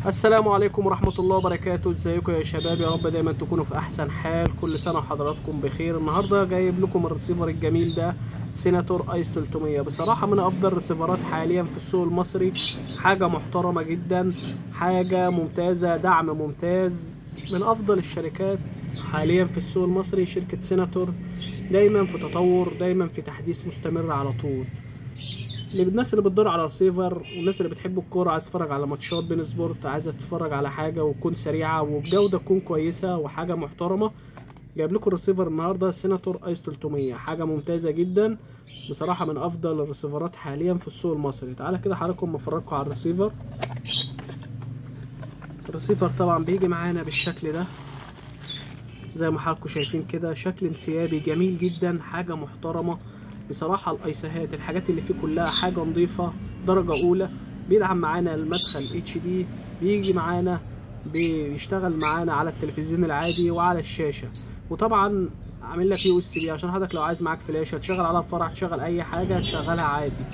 السلام عليكم ورحمة الله وبركاته. ازيكم يا شباب؟ يا رب دايما تكونوا في احسن حال. كل سنة وحضراتكم بخير. النهاردة جايب لكم الرسيفر الجميل ده، سيناتور ايس 300. بصراحة من افضل الرسيفرات حاليا في السوق المصري، حاجة محترمة جدا، حاجة ممتازة، دعم ممتاز، من افضل الشركات حاليا في السوق المصري. شركة سيناتور دايما في تطور، دايما في تحديث مستمر على طول. للناس اللي بتدور على رسيفر، والناس اللي بتحب الكوره، عايز تتفرج على ماتشات بين سبورت، عايزه تتفرج على حاجه وتكون سريعه وبجوده تكون كويسه وحاجه محترمه، جايب لكم الرسيفر النهارده سيناتور ايس 300. حاجه ممتازه جدا بصراحه، من افضل الرسيفرات حاليا في السوق المصري. تعالى كده حضراتكم افرجكم على الرسيفر. الرسيفر طبعا بيجي معانا بالشكل ده زي ما حضراتكم شايفين كده، شكل انسيابي جميل جدا، حاجه محترمه بصراحه. الايساهات، الحاجات اللي فيه كلها حاجه نظيفه درجه اولى. بيدعم معانا المدخل اتش دي، بيجي معانا بيشتغل معانا على التلفزيون العادي وعلى الشاشه. وطبعا عامل لك يو اس بي عشان حضرتك لو عايز معاك فلاشه تشغل على الفرح، تشغل اي حاجه تشغلها عادي.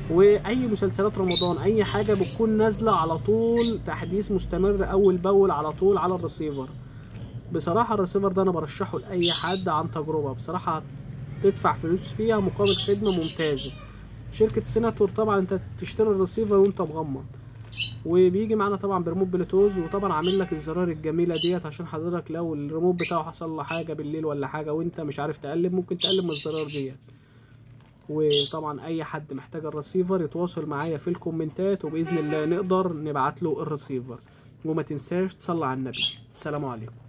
واي مسلسلات رمضان، اي حاجه بتكون نازله على طول، تحديث مستمر اول باول على طول على الرسيفر. بصراحه الرسيفر ده انا برشحه لاي حد عن تجربه. بصراحه تدفع فلوس فيها مقابل خدمه ممتازه. شركه سيناتور طبعا انت تشتري الرسيفر وانت مغمض. وبيجي معانا طبعا بريموت بلوتوز، وطبعا عامل لك الزرار الجميله ديت عشان حضرتك لو الريموت بتاعه حصل له حاجه بالليل ولا حاجه وانت مش عارف تقلب، ممكن تقلب من الزرار ديت. وطبعا اي حد محتاج الرسيفر يتواصل معايا في الكومنتات، وباذن الله نقدر نبعت له الرسيفر. وما تنساش تصلي على النبي. السلام عليكم.